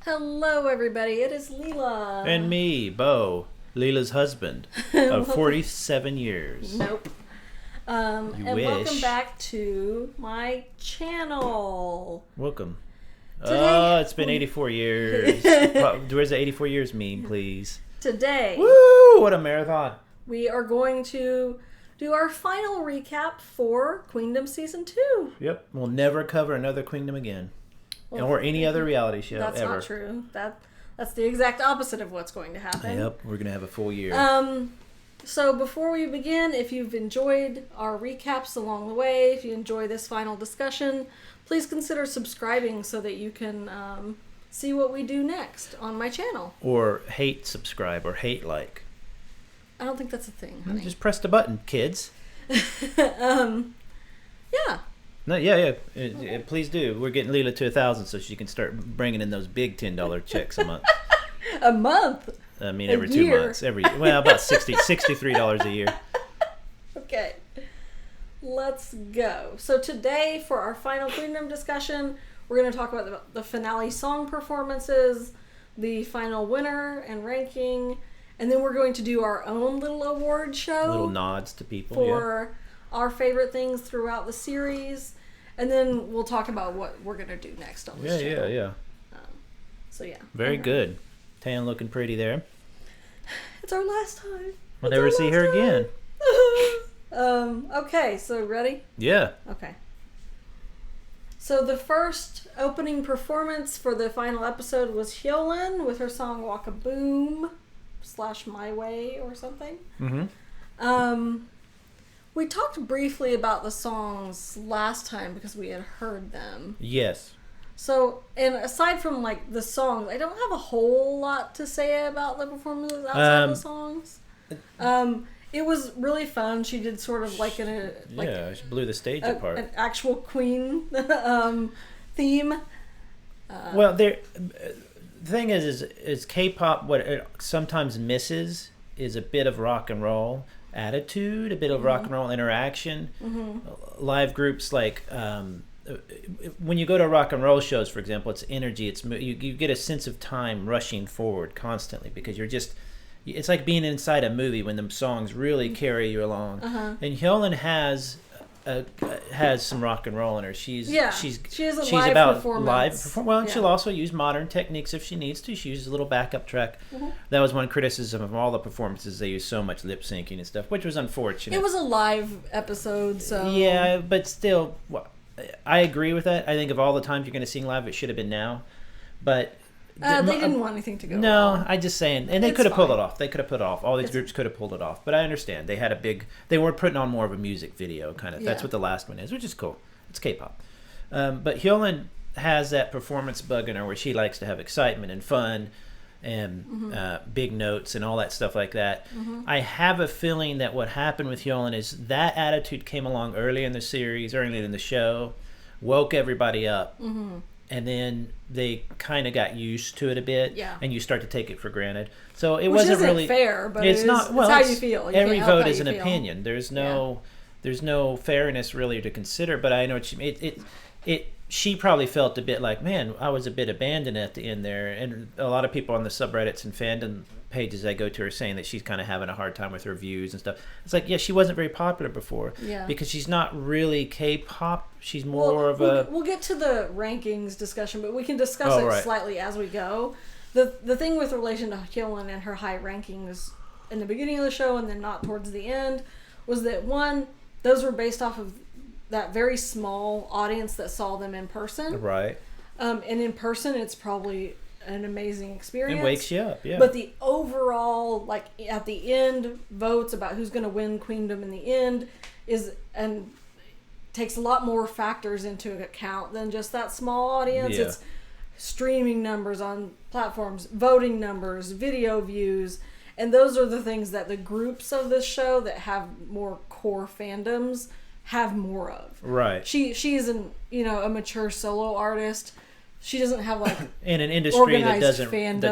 Hello, everybody. It is Leala. And me, Beau, Leela's husband of 47 years. Nope. And wish. welcome back to my channel. Welcome. Today, It's been 84 years. Where's the 84 years meme, please? Today, Woo! What a marathon. we are going to do our final recap for Queendom Season 2. Yep. We'll never cover another Queendom again. Well, or any other reality show That's ever. not true. That's the exact opposite of what's going to happen. Yep. We're going to have a full year. So before we begin, if you've enjoyed our recaps along the way, if you enjoy this final discussion, please consider subscribing so that you can see what we do next on my channel. Or hate subscribe or hate like. I don't think that's a thing, honey. Just press the button, kids. Yeah. No, yeah. Please do. We're getting Leela to 1,000 so she can start bringing in those big $10 checks a month. A month? I mean, every 2 months. About $63 a year. Okay. Let's go. So today, for our final Queendom discussion, we're going to talk about the finale song performances, the final winner and ranking, and then we're going to do our own little award show. Little nods to people. For our favorite things throughout the series. And then we'll talk about what we're going to do next on this channel. Yeah. So, yeah. Very good. Tan looking pretty there. It's our last time. We'll never see her again. Okay, so ready? Yeah. Okay. So the first opening performance for the final episode was Hyolyn with her song Walk a Boom / My Way or something. Mm-hmm. We talked briefly about the songs last time because we had heard them. Yes. So, and aside from like the songs, I don't have a whole lot to say about the performances outside the songs. It was really fun. She did sort of like she blew the stage apart. An actual Queen theme. Well, the thing is K-pop. What it sometimes misses is a bit of rock and roll attitude, a bit of rock and roll interaction. Mm-hmm. Live groups like when you go to rock and roll shows, for example, it's energy. It's you get a sense of time rushing forward constantly because it's like being inside a movie when the songs really carry you along. And Hyolyn has some rock and roll in her. She's live about performance. Well, she'll also use modern techniques if she needs to. She uses a little backup track. Mm-hmm. That was one criticism of all the performances. They use so much lip syncing and stuff, which was unfortunate. It was a live episode, so yeah, but still, I agree with that. I think of all the times you're going to sing live, it should have been now, but. They didn't want anything to go wrong. No, I'm just saying. And they could have pulled it off. They could have put it off. All these groups could have pulled it off. But I understand. They were putting on more of a music video kind of. Yeah. That's what the last one is, which is cool. It's K-pop. But Hyolyn has that performance bug in her where she likes to have excitement and fun and big notes and all that stuff like that. Mm-hmm. I have a feeling that what happened with Hyolyn is that attitude came along early in the series, early in the show, woke everybody up. Mm-hmm. And then they kind of got used to it a bit, and you start to take it for granted. So it wasn't really fair, but it's not. Well, it's how you feel. Every vote is an opinion. There's no fairness really to consider. But I know what she probably felt a bit like, man, I was a bit abandoned at the end there. And a lot of people on the subreddits and fandom pages I go to are saying that she's kind of having a hard time with her views and stuff. It's like, yeah, she wasn't very popular before because she's not really K-pop. She's more We'll get to the rankings discussion, but we can discuss it slightly as we go. The thing with relation to Hyolyn and her high rankings in the beginning of the show and then not towards the end was that, one, those were based off of that very small audience that saw them in person. Right. And in person, it's probably an amazing experience. It wakes you up, yeah. But the overall, like, at the end, votes about who's going to win Queendom in the end takes a lot more factors into account than just that small audience. Yeah. It's streaming numbers on platforms, voting numbers, video views, and those are the things that the groups of this show that have more core fandoms have more of. Right. She's a mature solo artist. she doesn't have like in an industry that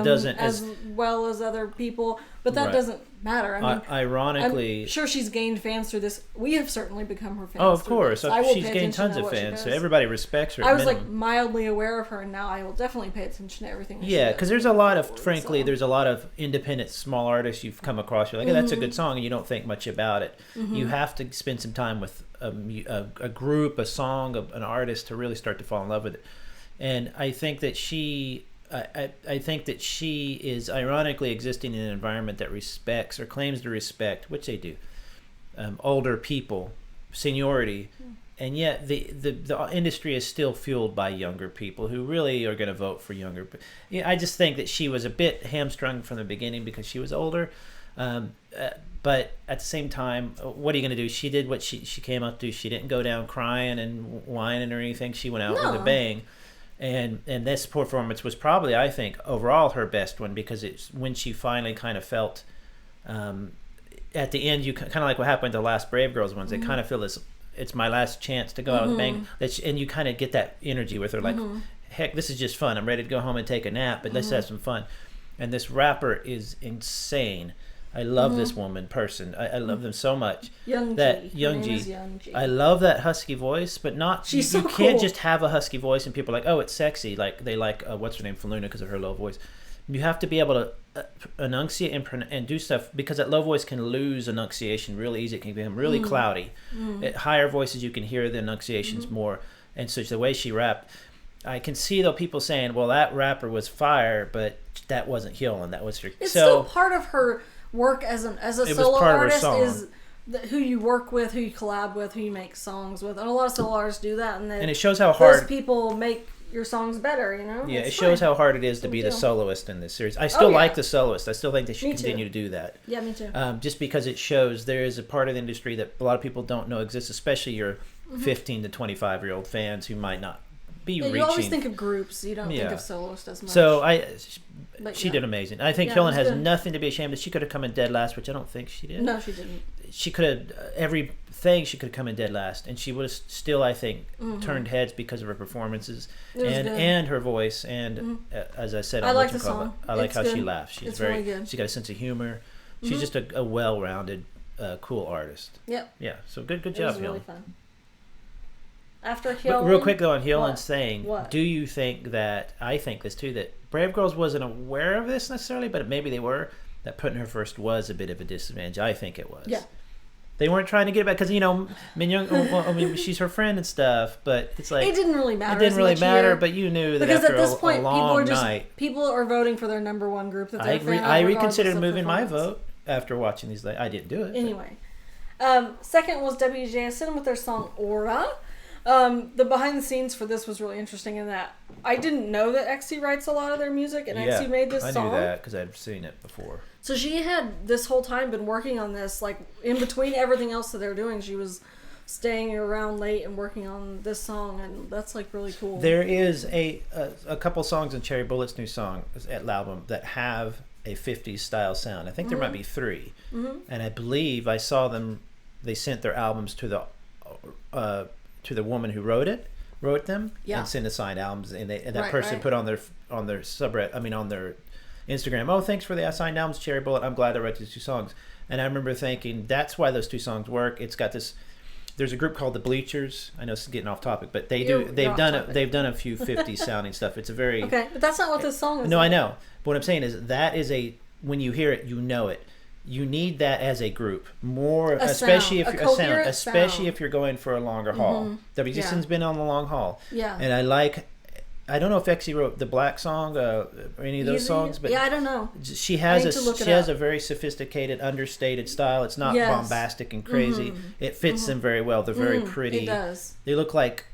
doesn't as well as other people, but that doesn't matter. I mean, ironically, I'm sure she's gained fans through this. We have certainly become her fans. Oh, of course, she's gained tons of fans, so everybody respects her. I was like mildly aware of her, and now I will definitely pay attention to everything. Yeah, because there's a lot of, frankly, there's a lot of independent small artists you've come across. You're like, oh, that's a good song, and you don't think much about it. You have to spend some time with a group, a song, an artist to really start to fall in love with it. And I think that she is ironically existing in an environment that respects or claims to respect, which they do, older people, seniority, and yet the industry is still fueled by younger people who really are going to vote for younger. I just think that she was a bit hamstrung from the beginning because she was older. But at the same time, what are you going to do? She did what she came out to do. She didn't go down crying and whining or anything. She went out with a bang. And this performance was probably, I think, overall her best one, because it's when she finally kind of felt, at the end, you kind of like what happened to the last Brave Girls ones. They kind of feel this, it's my last chance to go out with a bang. And you kind of get that energy with her, like, heck, this is just fun. I'm ready to go home and take a nap, but let's have some fun. And this rapper is insane. I love this person. I love them so much. Young G. I love that husky voice, but not. She's so you can't just have a husky voice and people are like, oh, it's sexy. Like they like what's her name, Faluna, because of her low voice. You have to be able to enunciate and do stuff, because that low voice can lose enunciation really easy. It can become really cloudy. At higher voices, you can hear the enunciations more. And so the way she rapped, I can see though people saying, well, that rapper was fire, but that wasn't Hyolyn. That was her. It's still part of her work as a solo artist is who you work with, who you collab with, who you make songs with, and a lot of solo artists do that, and it shows how hard those people make your songs better. You know, it shows how hard it is to be the soloist in this series. I still like the soloist. I still think they should continue to do that. Yeah, me too. Just because it shows there is a part of the industry that a lot of people don't know exists, especially your 15 to 25-year-old fans who might not be reaching. You always think of groups. You don't think of soloists as much. So she did amazing. I think Hyolyn has nothing to be ashamed of. She could have come in dead last, which I don't think she did. No, she didn't. She could have everything. She could have come in dead last, and she would have still, I think, turned heads because of her performances and her voice. And as I said, I like the song. I like how she laughs. She's really good. She's got a sense of humor. She's just a well-rounded, cool artist. Yep. Yeah. So good job, Hyolyn. It was really fun. After Hyolyn, real quick though, on Hyolyn's thing, do you think that, I think this too, that Brave Girls wasn't aware of this necessarily, but maybe they were, that putting her first was a bit of a disadvantage? I think it was. Yeah. They weren't trying to get it back, because, I mean, she's her friend and stuff, but it's like... It didn't really matter. It didn't really matter, but you knew that because after at this point, a long night... People are voting for their number one group that they're a fan of. I reconsidered moving my vote after watching these. I didn't do it. Anyway. Second was WJSN with their song Aura. The behind the scenes for this was really interesting in that I didn't know that XC writes a lot of their music, and XC made this song. I knew that because I'd seen it before. So she had this whole time been working on this, like in between everything else that they're doing. She was staying around late and working on this song, and that's like really cool. There is a couple songs in Cherry Bullet's new song at album that have a 50s style sound. I think there might be 3, and I believe I saw them. They sent their albums to the woman who wrote them, and sent assigned albums, and that person put on their subreddit, on their Instagram, oh, thanks for the assigned albums, Cherry Bullet. I'm glad I wrote these 2 songs. And I remember thinking that's why those 2 songs work. It's got this. There's a group called the Bleachers. I know it's getting off topic, but they've done a few 50s sounding stuff. It's a very okay, but that's not what this song is. No, I know. But what I'm saying is that is when you hear it, you know it. You need that as a group more, especially if you're going for a longer haul. WJSN's been on the long haul. Yeah. And I don't know if Exie wrote the Black song or any of those songs, but I don't know. She has a very sophisticated, understated style. It's not bombastic and crazy. It fits them very well. They're very pretty. It does. They look like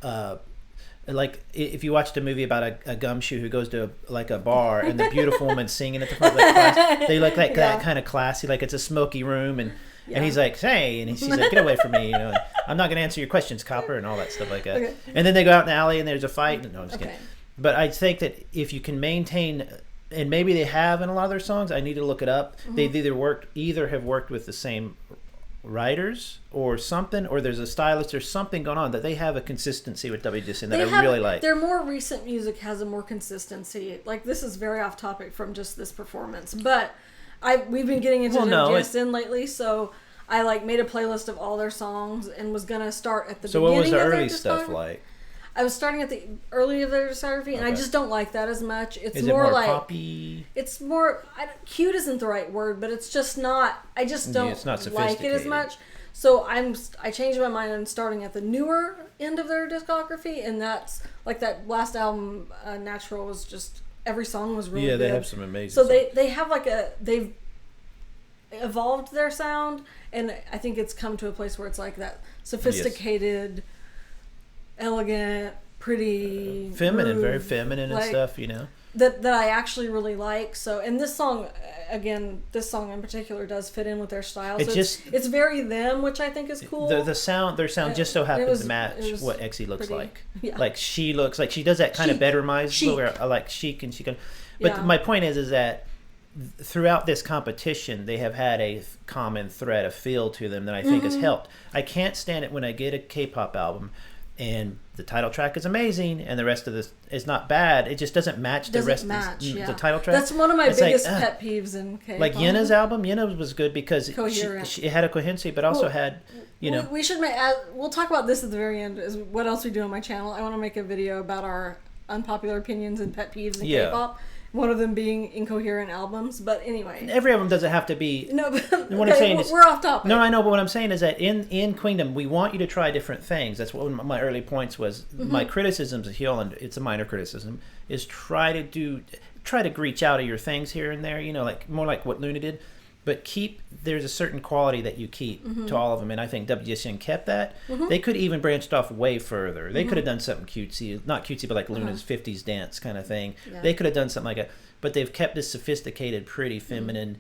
if you watched a movie about a gumshoe who goes to a bar and the beautiful woman singing at the front of the class, they look like that kind of classy, like it's a smoky room, and he's like, hey, and she's like, get away from me, I'm not going to answer your questions, copper, and all that stuff like that. Okay. And then they go out in the alley and there's a fight. No, I'm just kidding. But I think that if you can maintain, and maybe they have in a lot of their songs, I need to look it up. They've either have worked with the same writers or something, or there's a stylist or something going on that they have a consistency with WGSN that I really like. Their more recent music has a more consistency. Like, this is very off topic from just this performance, but we've been getting into WGSN lately, so I made a playlist of all their songs and was gonna start at the beginning. So what was the early early stuff like? I was starting at the early of their discography, and I just don't like that as much. Is it more poppy? It's more cute isn't the right word, but it's just not. I just don't like it as much. So I changed my mind and starting at the newer end of their discography, and that's like that last album, Natural, was just every song was really good. They have some amazing. So they have they've evolved their sound, and I think it's come to a place where it's like that sophisticated. Yes. Elegant, pretty, feminine, rude, very feminine and stuff, that I actually really like. So, and this song, again, this song in particular does fit in with their style. It's very them, which I think is cool. Their sound just so happens to match what Exie looks like. Yeah. Like she looks like she does that kind of bedroomize where I like chic and she can. But my point is that throughout this competition, they have had a common thread, a feel to them that I think has helped. I can't stand it when I get a K-pop album and the title track is amazing and the rest of this is not bad. It just doesn't match the rest of the title track. That's one of my biggest pet peeves in K-pop. Like Yena's album, Yena was good because it had a coherency, but also had, We should we'll talk about this at the very end, is what else we do on my channel. I want to make a video about our unpopular opinions and pet peeves in K-pop. One of them being incoherent albums, but anyway. Every album doesn't have to be. No, but what I'm saying is, we're off topic. No, I know, but what I'm saying is that in Queendom, we want you to try different things. That's what my early points was. My criticisms of Hyolyn, it's a minor criticism, is try to reach out of your things here and there. Like more like what Luna did, but there's a certain quality that you keep to all of them, and I think WGSN kept that. They could even branched off way further. They could have done something cutesy, not cutesy, but like Luna's 50s dance kind of thing. Yeah. They could have done something like that, but they've kept this sophisticated, pretty, feminine,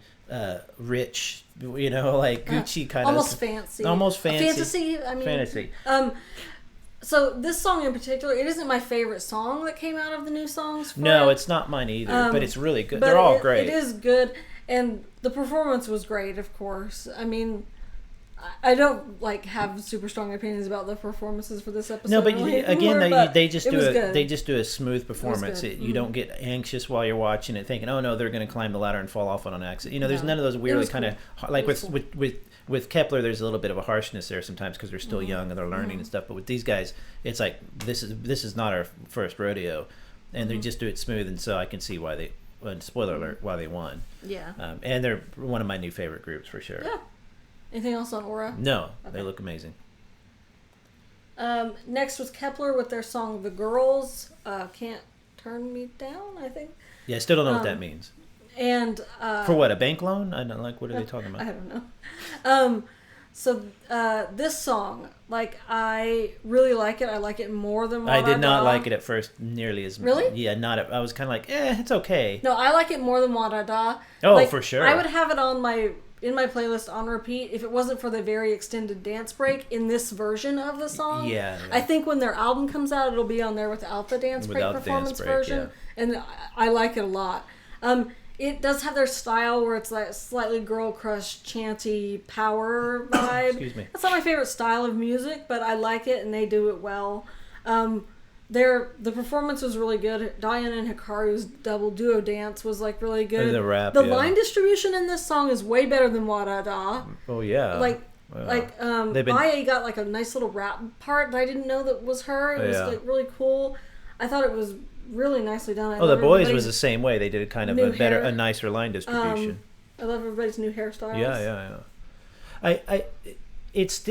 rich, like Gucci kind almost of fancy, fantasy. Fantasy. So this song in particular, it isn't my favorite song that came out of the new songs. No, it's not mine either, but it's really good. They're all great. It is good. And the performance was great, of course. I mean, I don't have super strong opinions about the performances for this episode. No, but they just do a smooth performance. You don't get anxious while you're watching it, thinking, "Oh no, they're going to climb the ladder and fall off on an accident." There's none of those weirdly kind of like with Kepler. There's a little bit of a harshness there sometimes because they're still young and they're learning and stuff. But with these guys, it's like this is not our first rodeo, and they just do it smooth. And so I can see why they. And spoiler alert, why they won. Yeah. And they're one of my new favorite groups for sure. Yeah. Anything else on Aura? No. Okay. They look amazing. Next was Kepler with their song The Girls. Can't Turn Me Down, I think. Yeah, I still don't know what that means. And for what, a bank loan? I don't what are they talking about? I don't know. So this song, I really like it. I like it more than Wada I did not like it at first nearly as much. Really? Yeah, I was kind of like, it's okay. No, I like it more than Wada Da. Oh, for sure. I would have it in my playlist on repeat if it wasn't for the very extended dance break in this version of the song. Yeah. I think when their album comes out, it'll be on there without the dance break performance version. Yeah. And I like it a lot. It does have their style where it's like slightly girl crush, chanty power vibe. Excuse me. That's not my favorite style of music, but I like it and they do it well. The performance was really good. Diana and Hikaru's double duo dance was really good. The rap, line distribution in this song is way better than Wada Da. Oh yeah. Baye got a nice little rap part that I didn't know that was her. It was really cool. I thought it was really nicely done. The boys was the same way. They did kind of a nicer line distribution. I love everybody's new hairstyles. Yeah.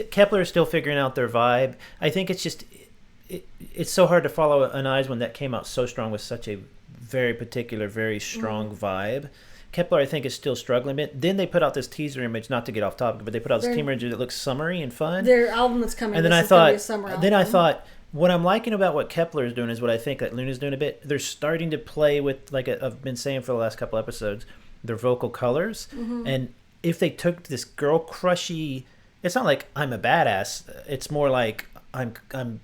Kepler is still figuring out their vibe. I think it's just it's so hard to follow an Eyes when that came out so strong with such a very particular, very strong vibe. Kepler, I think, is still struggling a bit. Then they put out this teaser image, not to get off topic, but they put out this teaser image that looks summery and fun. Their album that's coming. And then I thought, what I'm liking about what Kepler is doing is what I think that Luna's doing a bit. They're starting to play with, I've been saying for the last couple episodes, their vocal colors. And if they took this girl crushy, it's not like I'm a badass. It's more like I'm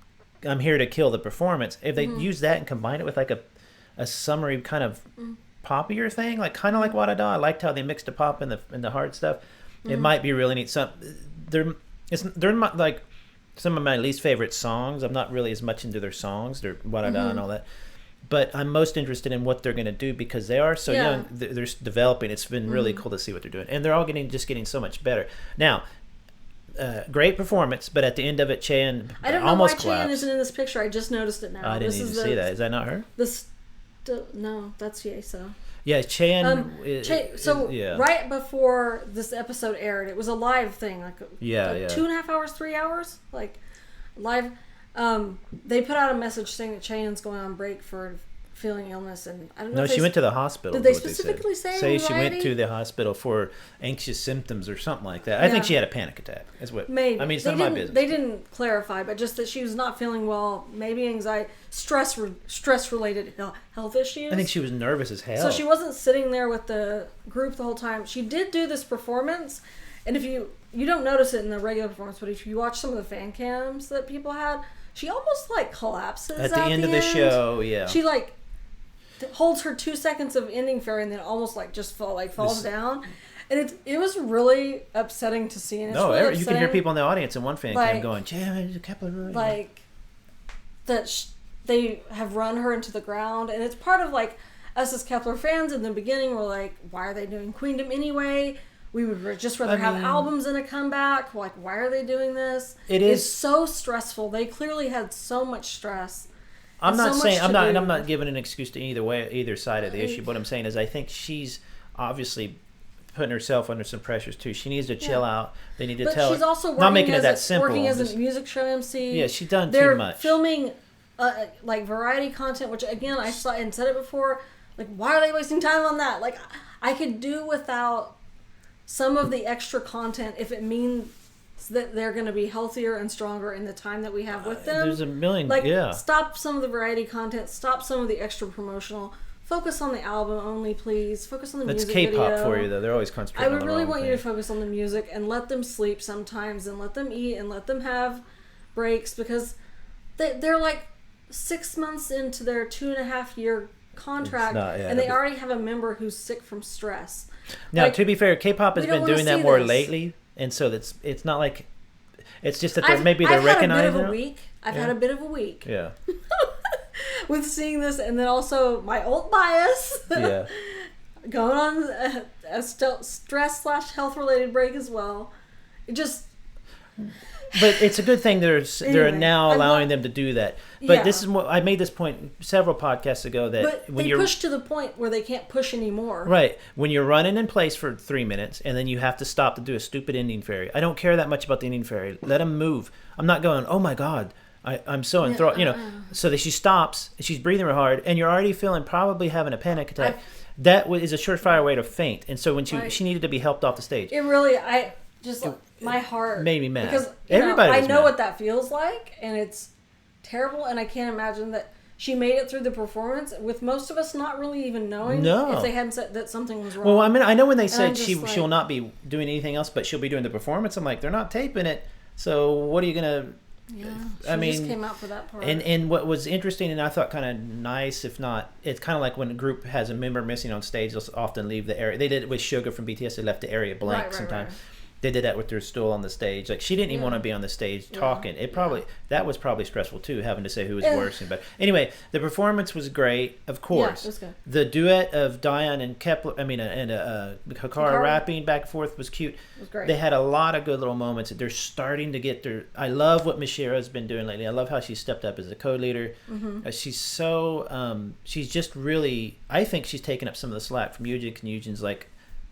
here to kill the performance. If they use that and combine it with a summery kind of poppier thing, kind of like Wada Da. I liked how they mixed the pop and the hard stuff. It might be really neat. they're like some of my least favorite songs. I'm not really as much into their songs. They're Wadada and all that. But I'm most interested in what they're going to do because they are so young. They're developing. It's been really cool to see what they're doing. And they're all getting so much better. Now, great performance, but at the end of it, Chan I don't know almost why collapsed. Chan isn't in this picture. I just noticed it now. I didn't even see that. Is that not her? No, that's Yeso. Yeah, Chan. Right before this episode aired, it was a live thing, like 2.5 hours, 3 hours, like live. They put out a message saying that Chan's going on break for feeling illness, and I don't know. No, she went to the hospital. Did they specifically say she went to the hospital for anxious symptoms or something like that? I think she had a panic attack. Is what maybe. I mean, it's none of my business. They didn't clarify, but just that she was not feeling well. Maybe anxiety, stress related health issues. I think she was nervous as hell. So she wasn't sitting there with the group the whole time. She did do this performance, and if you don't notice it in the regular performance, but if you watch some of the fan cams that people had, she almost like collapses at the end of the show. Yeah, she like holds her 2 seconds of ending fairy and then almost like just falls down, and it was really upsetting to see. And it's really you can hear people in the audience in one fan cam going, like that they have run her into the ground, and it's part of like us as Kepler fans in the beginning were like, why are they doing Queendom anyway? We would just rather have albums than a comeback. Like, why are they doing this? It's so stressful. They clearly had so much stress. I'm not giving an excuse to either side of the issue. What I'm saying is I think she's obviously putting herself under some pressures too. She needs to chill out. They need to tell her. She's also working not making it that simple. Working as a music show MC. Yeah, she's done too much. They're filming like variety content, which again I saw and said it before. Like, why are they wasting time on that? Like, I could do without some of the extra content if it means that they're going to be healthier and stronger in the time that we have with them. There's a million, stop some of the variety content, stop some of the extra promotional. Focus on the album only, please. Focus on the music video. That's K-pop for you, though. They're always concentrating on the wrong thing. I would really want you to focus on the music and let them sleep sometimes and let them eat and let them have breaks, because they're like 6 months into their 2.5-year contract and they already have a member who's sick from stress. Now, to be fair, K-pop has been doing that more lately, and so it's not like it's just that they're recognizing it. I've had a bit of a week. Yeah. With seeing this, and then also my old bias. Yeah. Going on a stress/health related break as well. It just. But it's a good thing they're now allowing them to do that. But this is what I made this point several podcasts ago, that when you're pushed to the point where they can't push anymore. Right. When you're running in place for 3 minutes and then you have to stop to do a stupid ending fairy. I don't care that much about the ending fairy. Let them move. I'm not going, oh my God, I'm so enthralled. So that she stops, she's breathing real hard, and you're already probably having a panic attack. That is a surefire way to faint. And so when she needed to be helped off the stage. It really, my heart made me mad. Because I know what that feels like, and it's terrible, and I can't imagine that she made it through the performance with most of us not really even knowing if they hadn't said that something was wrong. Well, I mean, I know when they said she'll not be doing anything else, but she'll be doing the performance. I'm like, they're not taping it, so what are you gonna? Yeah, she just came out for that part. And what was interesting, and I thought kind of nice, if not, it's kind of like when a group has a member missing on stage, they'll often leave the area. They did it with Suga from BTS. They left the area blank sometimes. Right. They did that with their stool on the stage. Like, she didn't even want to be on the stage talking. That was probably stressful too, having to say who was worse. But anyway, the performance was great, of course. Yeah, it was good. The duet of Diane and Hikaru rapping back and forth was cute. It was great. They had a lot of good little moments. They're starting to get their. I love what Mishira's been doing lately. I love how she stepped up as a co-leader. Mm-hmm. She's so. She's just really. I think she's taken up some of the slack from Eugen, and Eugen's like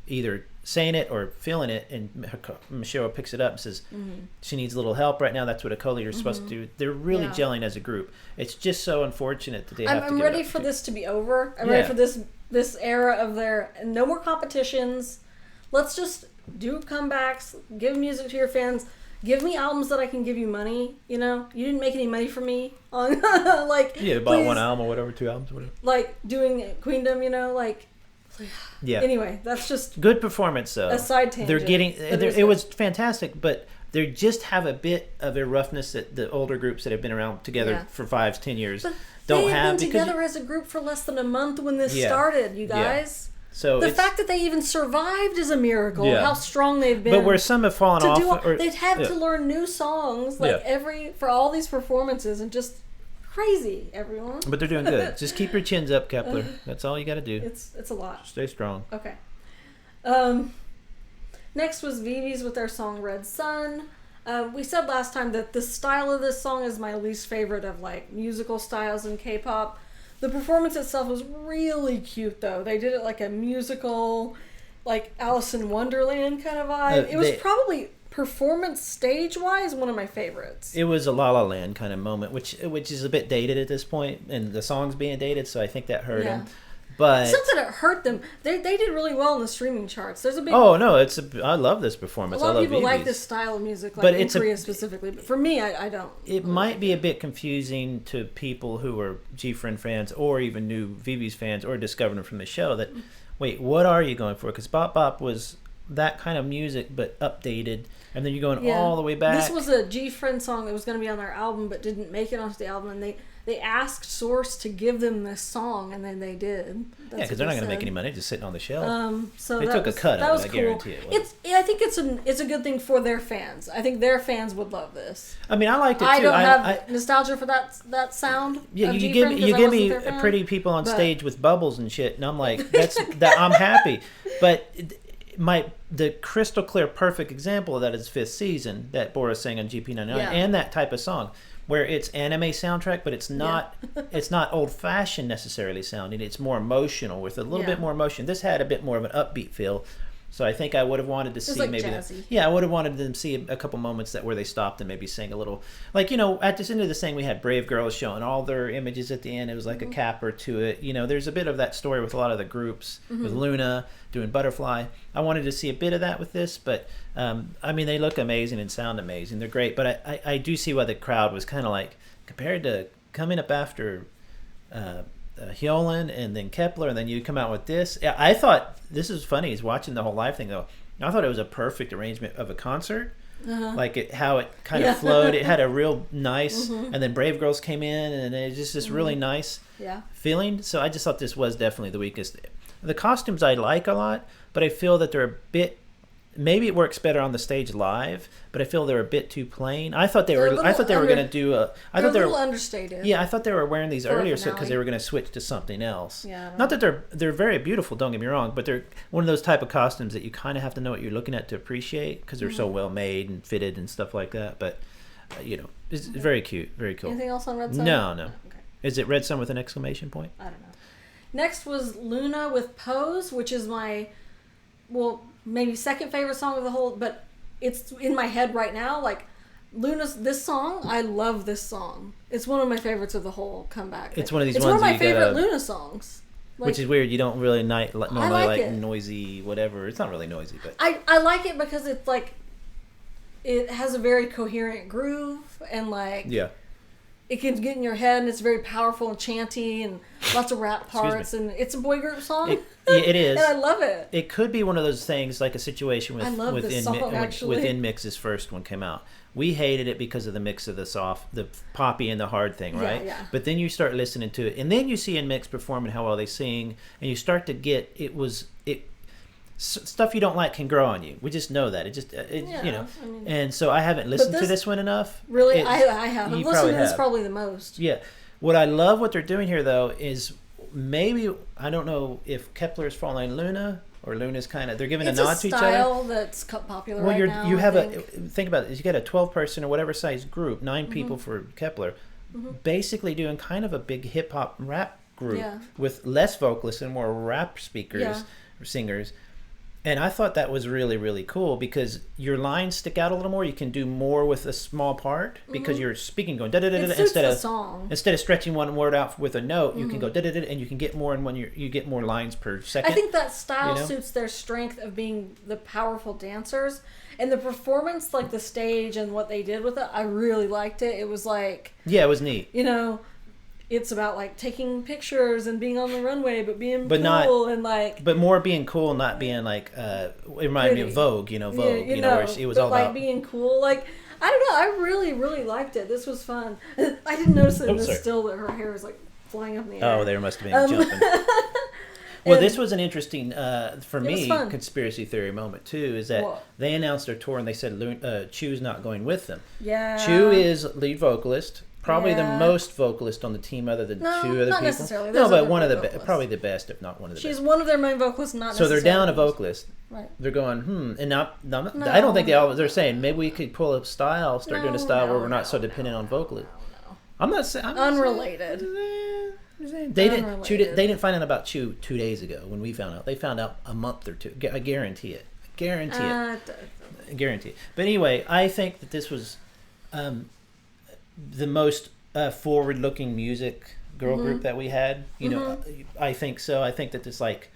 either saying it or feeling it, and Mishiro picks it up and says she needs a little help right now. That's what a co-leader is supposed to do. They're really gelling as a group. It's just so unfortunate that they have to I'm ready for this to be over. I'm ready for this era of no more competitions. Let's just do comebacks, give music to your fans, give me albums that I can give you money. You didn't make any money from me on they bought one album or whatever, 2 albums, whatever. Like doing Queendom, Yeah. Anyway, that's just good performance, though. A side tangent. They're getting. It was fantastic, but they just have a bit of a roughness that the older groups that have been around together for 5-10 years don't have. They had been together as a group for less than a month when this started. You guys. So the fact that they even survived is a miracle. Yeah. How strong they've been. But where some have fallen off, they'd had to learn new songs for all these performances, and just crazy, everyone. But they're doing good. Just keep your chins up, Kepler. That's all you got to do. It's a lot. Stay strong. Okay. Next was Vivi's with their song Red Sun. We said last time that the style of this song is my least favorite of like musical styles in K-pop. The performance itself was really cute though. They did it like a musical, like Alice in Wonderland kind of vibe. It was probably performance stage-wise one of my favorites. It was a La La Land kind of moment, which is a bit dated at this point, and the song's being dated, so I think that hurt him. But it's not that it hurt them. They did really well in the streaming charts. There's a big. Oh no, I love this performance. A lot of people like this style of music, like in Korea specifically. But for me, I don't. It might be a bit confusing to people who are G-Friend fans or even new Vivi's fans or discovering them from the show. That wait, what are you going for? Because Bop Bop was that kind of music, but updated, and then you're going all the way back. This was a G-Friend song that was going to be on their album, but didn't make it onto the album, and they asked Source to give them this song, and then they did. That's because they're not going to make any money just sitting on the shelf. So they took a cut of it, I guarantee it. I think it's a good thing for their fans. I think their fans would love this. I mean, I liked it too. I don't have nostalgia for that sound. Yeah, you give me pretty people on stage with bubbles and shit, and I'm like, I'm happy. But the crystal clear, perfect example of that is Fifth Season that Boris sang on GP99, and that type of song. Where it's anime soundtrack, but it's not old fashioned necessarily sounding. It's more emotional with a little bit more emotion. This had a bit more of an upbeat feel, so I think I would have wanted to see I would have wanted them to see a couple moments where they stopped and maybe sang a little, like at this end of the thing we had Brave Girls showing all their images at the end. It was like a capper to it. There's a bit of that story with a lot of the groups with Luna doing Butterfly. I wanted to see a bit of that with this, but I mean they look amazing and sound amazing. They're great, but I do see why the crowd was kind of like compared to coming up after Hyolyn and then Kepler, and then you come out with this. Yeah, I thought this is funny. He's watching the whole live thing though. I thought it was a perfect arrangement of a concert, like how it kind of flowed. It had a real nice, and then Brave Girls came in, and it just this really nice feeling. So I just thought this was definitely the weakest. The costumes I like a lot, but I feel that they're a bit. Maybe it works better on the stage live, but I feel they're a bit too plain. I thought they were going to do a. I thought they were a little understated. Yeah, I thought they were wearing these earlier because they were going to switch to something else. Yeah. Not that they're very beautiful. Don't get me wrong, but they're one of those type of costumes that you kind of have to know what you're looking at to appreciate because they're so well made and fitted and stuff like that. But it's very cute, very cool. Anything else on Red Sun? No. Okay. Is it Red Sun with an exclamation point? I don't know. Next was Luna with Pose, which is my maybe second favorite song of the whole, but it's in my head right now. Like this song, I love this song. It's one of my favorites of the whole comeback. It's one of these. It's ones one of my favorite Luna songs. Which is weird. You don't really normally like noisy whatever. It's not really noisy, but I like it because it's like it has a very coherent groove and it can get in your head, and it's very powerful and chanty and lots of rap parts, and it's a boy group song. It is. And I love it. It could be one of those things like a situation with with Inmix's first one came out. We hated it because of the mix of the poppy and the hard thing, right? Yeah. But then you start listening to it, and then you see Inmix perform and how well they sing, and you start to get stuff you don't like can grow on you. We just know that. And so I haven't listened to this one enough. Really, I have. I've listened to this probably the most. Yeah. What I love what they're doing here though is maybe I don't know if Kepler's following Luna or Luna's they're giving a nod to each other. It's a style that's popular right now. Think about it. You got a 12-person or whatever size group, 9 people for Kepler, basically doing kind of a big hip hop rap group with less vocalists and more rap speakers or singers. And I thought that was really, really cool because your lines stick out a little more. You can do more with a small part because you're speaking going da-da-da-da instead of stretching one word out with a note. You can go da-da-da-da and you can get more, and when you get more lines per second. I think that style suits their strength of being the powerful dancers. And the performance, like the stage and what they did with it, I really liked it. It was like... Yeah, it was neat. It's about taking pictures and being on the runway, but being cool and But more being cool, not being it reminded me of Vogue, Vogue, where it was all about being cool. I don't know. I really, really liked it. This was fun. I didn't notice it in the still that her hair was flying up in the air. Oh, there must have been jumping. Well, this was an interesting, for me, conspiracy theory moment, too, is that they announced their tour and they said Chu's not going with them. Yeah. Chu is lead vocalist, probably the most vocalist on the team other than two other not people. Necessarily. No, but one of the probably the best, if not one of the best. She's one of their main vocalists, not necessarily. So they're down a vocalist. Right. They're going, and I don't think they're saying, maybe we could pull a style, doing a style where we're not so dependent on vocalists. No. I'm not saying... Unrelated. They didn't find out about Chu 2 days ago when we found out. They found out a month or two. I guarantee it. Guarantee it. But anyway, I think that this was the most forward-looking music girl group that we had. You know, I think so. I think that it's like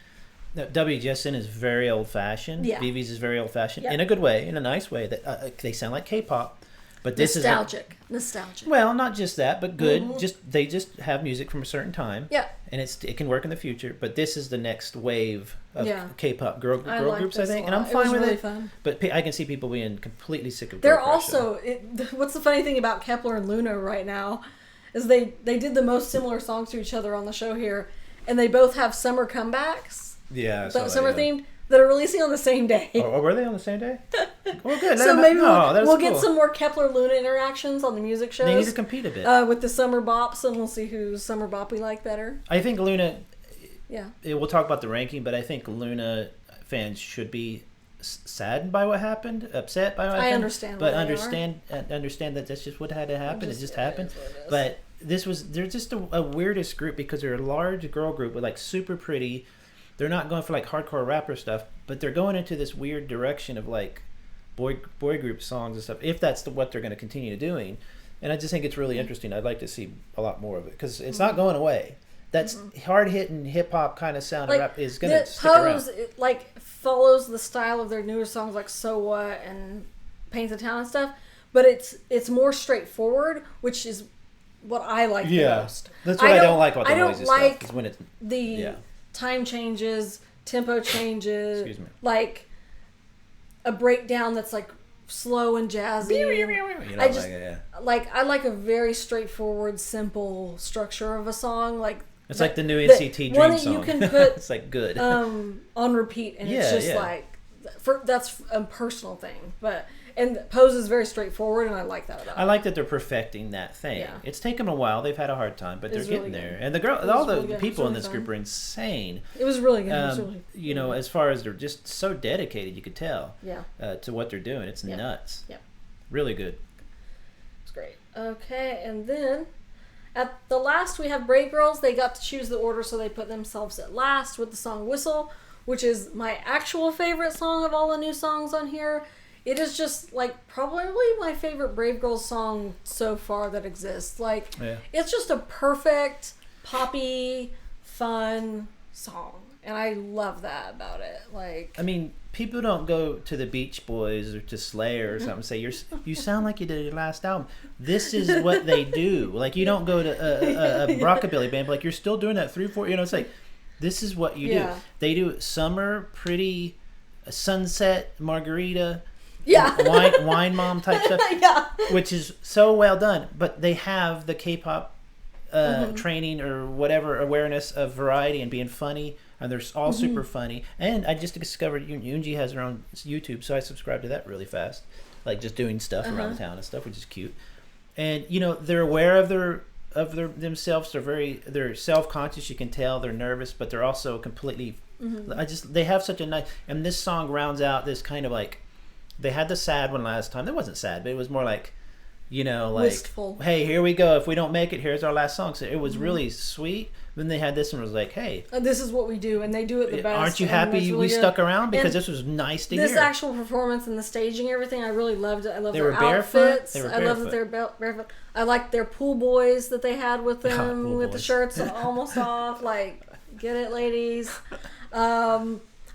WGSN is very old-fashioned. Yeah. Vivi's is very oldfashioned in a good way, in a nice way. That they sound like K-pop. But this nostalgic. Well, not just that, but good. They just have music from a certain time. Yeah. And it can work in the future. But this is the next wave of K-pop girl groups, I think, and I'm fine with it. Fun. But I can see people being completely sick of. They're also. What's the funny thing about Kepler and Luna right now, is they did the most similar songs to each other on the show here, and they both have summer comebacks. Yeah. Summer themed. That are releasing on the same day. Oh, were they on the same day? Well, good. So maybe we'll get some more Kepler Luna interactions on the music shows. They need to compete a bit. With the summer bops, and we'll see whose summer bop we like better. I think Luna... Yeah. We'll talk about the ranking, but I think Luna fans should be saddened by what happened, upset by what happened. I understand. But understand that that's just what had to happen. It just happened. But they're just a weirdest group because they're a large girl group with like super pretty... They're not going for like hardcore rapper stuff, but they're going into this weird direction of like boy group songs and stuff. If that's what they're going to continue doing, and I just think it's really interesting. I'd like to see a lot more of it because it's not going away. That's hard hitting hip hop kind of sound of rap is going to stick around. It, like follows the style of their newer songs like So What and Paint the Town and stuff, but it's more straightforward, which is what I like the most. That's what I don't like about the noisy stuff. Is when it's time changes, tempo changes, like a breakdown that's like slow and jazzy. I like a very straightforward, simple structure of a song. Like it's like the new NCT Dream one song. You can put it's like good on repeat, and it's just like that's a personal thing, and Pose is very straightforward, and I like that about it. I like that they're perfecting that thing. Yeah. It's taken them a while. They've had a hard time, but they're getting there. And all the people in this group are insane. It was really good. You know, as far as they're just so dedicated, you could tell. Yeah. To what they're doing, it's nuts. Yep. Really good. It's great. Okay, and then at the last we have Brave Girls. They got to choose the order, so they put themselves at last with the song "Whistle," which is my actual favorite song of all the new songs on here. It is just, like, probably my favorite Brave Girls song so far that exists. Like, it's just a perfect, poppy, fun song. And I love that about it. Like, I mean, people don't go to the Beach Boys or to Slayer or something and say, you sound like you did your last album. This is what they do. Like, you don't go to a rockabilly band, but, like, you're still doing that 3-4, it's like, this is what you do. They do summer, pretty, sunset, margarita... wine mom type stuff, which is so well done. But they have the K-pop training or whatever awareness of variety and being funny, and they're all super funny. And I just discovered Yoonji has her own YouTube, so I subscribed to that really fast, like just doing stuff around the town and stuff, which is cute. And they're aware of themselves. They're self-conscious. You can tell they're nervous, but they're also completely. They have such a nice. And this song rounds out this kind of like. They had the sad one last time. That wasn't sad, but it was more like, like, wistful. Hey, here we go. If we don't make it, here's our last song. So it was really sweet. Then they had this one. Was like, hey, this is what we do, and they do it the best. Aren't you happy we stuck around because this was nice to hear? This actual performance and the staging, everything, I really loved it. I love their outfits. I love that they're barefoot. I like their pool boys that they had with them with the shirts almost off. Like, get it, ladies.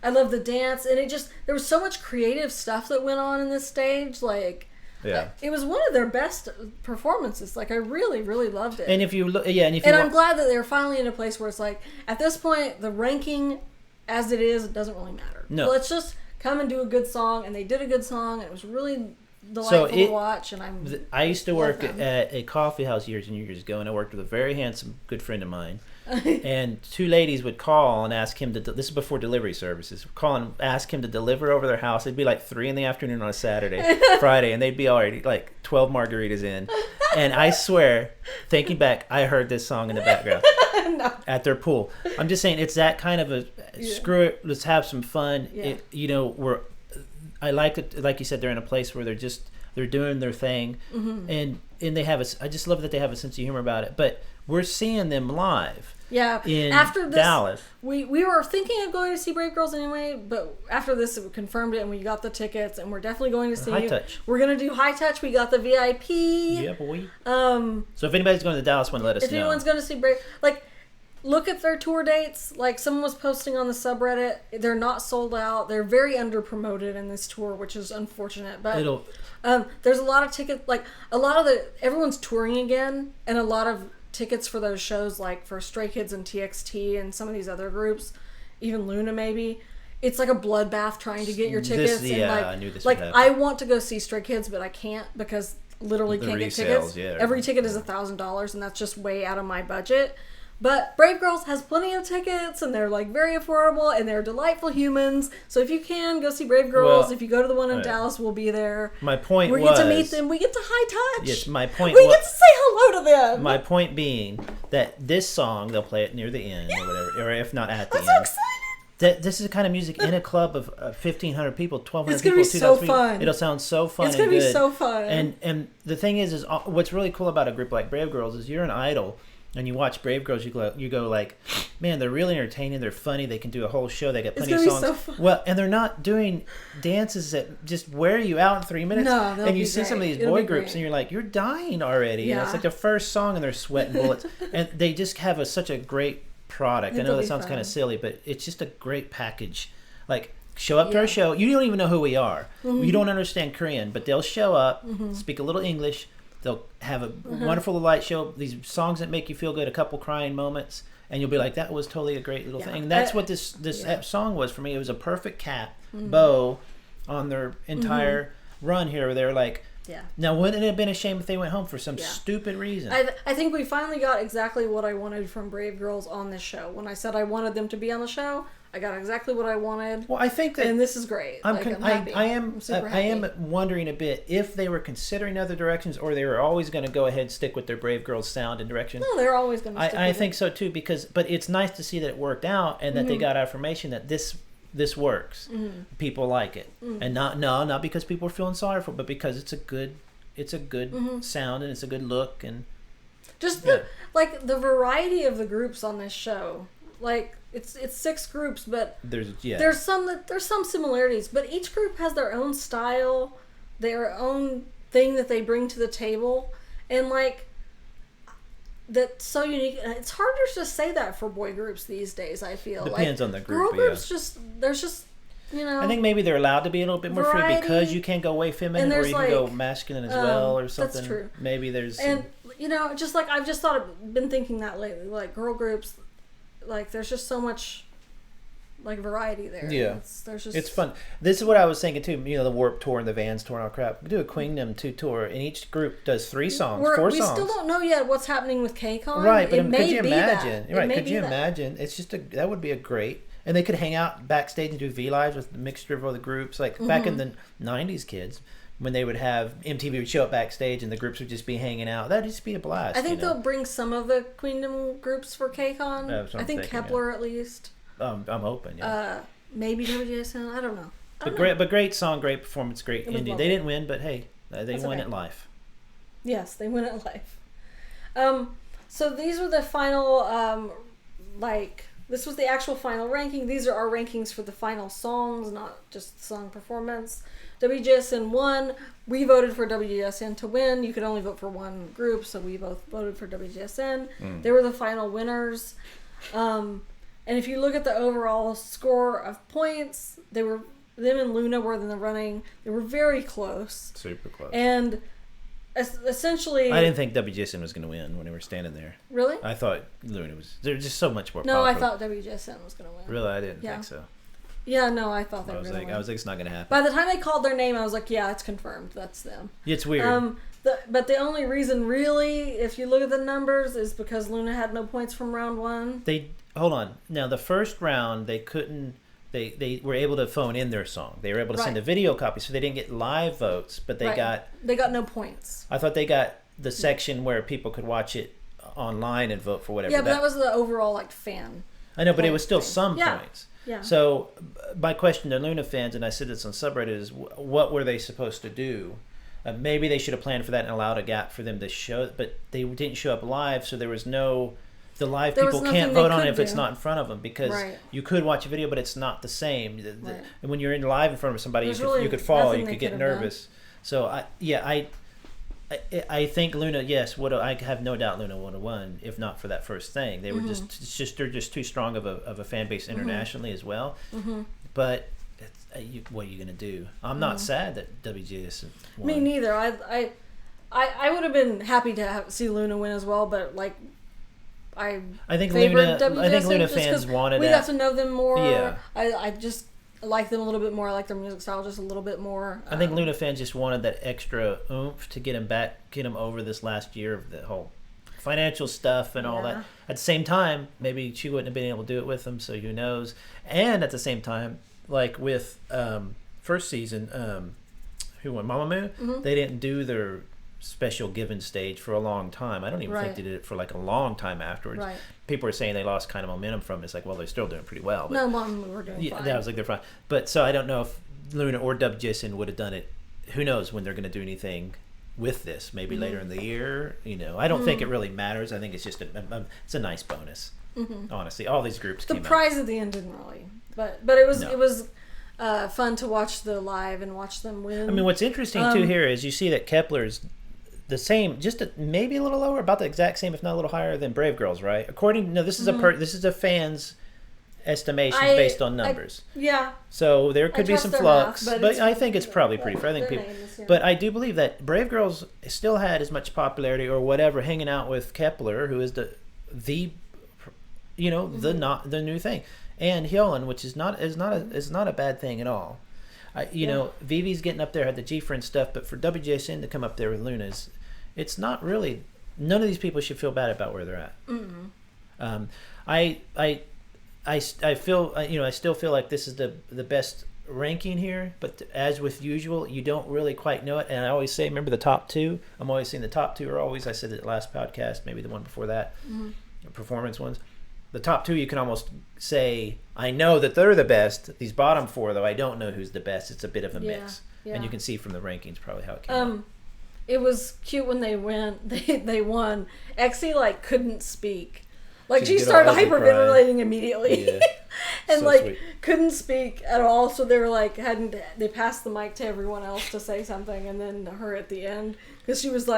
I love the dance, and there was so much creative stuff that went on in this stage. Like, it was one of their best performances. Like, I really, really loved it. And if you look, I'm glad that they're finally in a place where it's like, at this point, the ranking as it is, it doesn't really matter. No, let's just come and do a good song, and they did a good song. And it was really delightful to watch. And I used to work at a coffee house years and years ago, and I worked with a very handsome, good friend of mine. And two ladies would call and ask him to. This is before delivery services. Call and ask him to deliver over their house. It'd be like 3 p.m. on a Saturday, Friday, and they'd be already like 12 margaritas in. And I swear, thinking back, I heard this song in the background no. at their pool. I'm just saying, it's that kind of a screw it. Let's have some fun. Yeah. I like it. Like you said, they're in a place where they're doing their thing, and they have I just love that they have a sense of humor about it. But we're seeing them live. Yeah. After this, Dallas, we were thinking of going to see Brave Girls anyway, but after this, we confirmed it and we got the tickets, and we're definitely going to see High Touch. We're gonna do High Touch. We got the VIP. Yeah, boy. So if anybody's going to Dallas, let us know. If anyone's going to see Brave, look at their tour dates. Like, someone was posting on the subreddit, they're not sold out. They're very under promoted in this tour, which is unfortunate. But there's a lot of tickets. Like, everyone's touring again, and a lot of tickets for those shows, like for Stray Kids and TXT and some of these other groups, even Luna maybe. It's like a bloodbath trying to get your tickets. I knew this would happen. I want to go see Stray Kids, but I can't because literally can't get tickets. Yeah, every ticket is $1,000, and that's just way out of my budget. But Brave Girls has plenty of tickets, and they're very affordable, and they're delightful humans. So if you can, go see Brave Girls. If you go to the one in Dallas, we'll be there. My point we get to meet them. We get to high touch. Yes, my point. We get to say hello to them. My point being that this song, they'll play it near the end or whatever, or if not at the end. I'm so excited. This is the kind of music in a club of 1,500 people, 1,200 it's people. It's going to be so fun. It'll sound so fun. It's going to be so fun. And the thing is what's really cool about a group like Brave Girls is you're an idol. And you watch Brave Girls, you go like, man, they're really entertaining. They're funny. They can do a whole show. They got plenty of songs. So fun. Well, and they're not doing dances that just wear you out in 3 minutes. No, and you see some of these boy groups, and you're like, you're dying already. Yeah. And it's like the first song, and they're sweating bullets. And they just have such a great product. I know that sounds kind of silly, but it's just a great package. Like, show up to our show. You don't even know who we are. You don't understand Korean, but they'll show up, speak a little English. They'll have a wonderful light show, these songs that make you feel good, a couple crying moments, and you'll be like, that was totally a great little thing. And that's what this song was for me. It was a perfect bow on their entire run here. Where they're like, now wouldn't it have been a shame if they went home for some stupid reason? I think we finally got exactly what I wanted from Brave Girls on this show. When I said I wanted them to be on the show, I got exactly what I wanted. Well, I think that, and this is great. I'm happy. I am wondering a bit if they were considering other directions, or they were always going to go ahead and stick with their Brave Girls sound and direction. No, they're always going to stick with I think so too, but it's nice to see that it worked out, and that they got affirmation that this works. People like it, and not because people are feeling sorry for it, but because it's a good sound, and it's a good look, and just the variety of the groups on this show. Like, it's 6 groups, but there's some similarities, but each group has their own style, their own thing that they bring to the table, and that's so unique. It's harder to say that for boy groups these days, I feel. Depends on the group. Girl groups there's just I think maybe they're allowed to be a little bit more free because you can go way feminine, or you can go masculine as well, or something. That's true. Maybe there's I've been thinking that lately, like girl groups. Like, there's just so much, variety there. Yeah. It's fun. This is what I was thinking, too. The Warped Tour and the Vans Tour and all crap. We do a Queendom 2 tour, and each group does 4 songs. We still don't know yet what's happening with KCON. Right, but could you imagine? Could you imagine? It's just that would be a great... And they could hang out backstage and do V-Lives with a mixture of other groups. Like, back in the 90s, kids... when they would have MTV would show up backstage and the groups would just be hanging out. That'd just be a blast. I think they'll bring some of the Queendom groups for KCON. I think Kepler at least. I'm hoping. Yeah. Maybe WJSN. I don't know. Great song, great performance, great indie. They didn't win, but hey, they won at life. Yes, they win at life. So these were the final. This was the actual final ranking. These are our rankings for the final songs, not just the song performance. WJSN won. We voted for WJSN to win. You could only vote for one group, so we both voted for WJSN. They were the final winners. And if you look at the overall score of points, them and Luna were in the running. They were very close. Super close. And essentially... I didn't think WJSN was going to win when they were standing there. Really? I thought Luna was... They're just so much more No, popular. I thought WJSN was going to win. Really? I didn't think so. Yeah, no, I thought they were I was like, it's not going to happen. By the time they called their name, I was like, yeah, it's confirmed. That's them. It's weird. But the only reason, really, if you look at the numbers, is because Luna had no points from round 1. Hold on. Now, the first round, they couldn't. They were able to phone in their song. They were able to send a video copy, so they didn't get live votes, but they got no points. I thought they got the section where people could watch it online and vote for whatever. Yeah, but that was the overall fan. I know, but it was still some points. Yeah. So my question to Luna fans, and I said this on subreddit, is what were they supposed to do? Maybe they should have planned for that and allowed a gap for them to show, but they didn't show up live, so there was no. The live people can't vote on it if it's not in front of them, because you could watch a video, but it's not the same. And when you're in live in front of somebody, you could fall, you could get nervous. So I think Luna, yes, I have no doubt Luna would have won if not for that first thing. They were they're just too strong of a fan base internationally as well. But what are you gonna do? I'm not sad that WGS won. Me neither. I would have been happy to see Luna win as well, but I think Luna fans wanted. We got to know them more. Yeah. I just like them a little bit more. I like their music style just a little bit more. I think Luna fans just wanted that extra oomph to get them over this last year of the whole financial stuff and all that. At the same time, maybe she wouldn't have been able to do it with them, so who knows. And at the same time, like with first season, who won, Mamamoo, they didn't do their special given stage for a long time. I don't even think they did it for a long time afterwards. People were saying they lost kind of momentum from it. It's like, well, they're still doing pretty well. But, no, Mom, we were doing fine. Yeah, I was like, they're fine. But so I don't know if Luna or WGSN would have done it. Who knows when they're going to do anything with this? Maybe later in the year. I don't think it really matters. I think it's just it's a nice bonus. Honestly, all these groups. The prize at the end didn't really, but it was fun to watch the live and watch them win. I mean, what's interesting too here is you see that Kepler's the same, just maybe a little lower, about the exact same, if not a little higher than Brave Girls, right? This is this is a fan's estimation based on numbers. So there could be some flux, but I think it's probably pretty fair. I think people, but I do believe that Brave Girls still had as much popularity or whatever hanging out with Kepler, who is the new thing, and Hyolyn, which is not a bad thing at all. Vivi's getting up there, had the G-Friend stuff, but for WJSN to come up there with Luna's, it's not really. None of these people should feel bad about where they're at. I feel I still feel like this is the best ranking here, but as with usual, you don't really quite know it. And I always say, remember the top two? I'm always saying the top two are always. I said it last podcast, maybe the one before that, performance ones. The top two, you can almost say, I know that they're the best. These bottom four, though, I don't know who's the best. It's a bit of a mix. And you can see from the rankings probably how it came out. It was cute when they went. They won. Exie couldn't speak. She started hyperventilating immediately, and sweet. Couldn't speak at all. So they were they passed the mic to everyone else to say something, and then her at the end because she was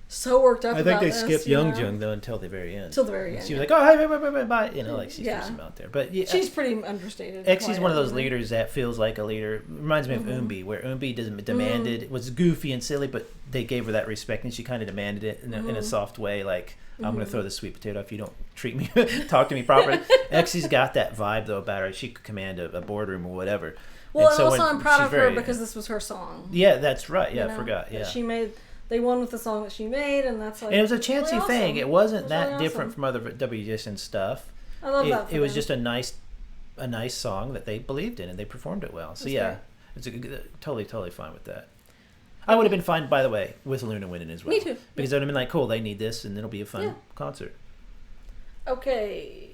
so worked up. I think they skipped Youngjung though until the very end. Till the very end. She was like, "Oh, hey, bye," she threw some out there. But she's pretty understated. Exie's one of those leaders that feels like a leader. Reminds me of Umbi, where Umbi demanded was goofy and silly, but they gave her that respect, and she kind of demanded it in a soft way, I'm going to throw the sweet potato if you don't treat me, talk to me properly. Exie's got that vibe though about her. She could command a boardroom or whatever. Well, and also I'm proud of her because this was her song. Yeah, that's right. Yeah, I forgot. Yeah, They won with the song that she made, and that's and it was a chancy really thing. Awesome. It wasn't that really different from other WGSN stuff. I love that. It was just a nice song that they believed in, and they performed it well. So it's totally fine with that. I would have been fine, by the way, with Luna winning as well. Me too. Because it would have been cool, they need this, and it'll be a fun concert. Okay.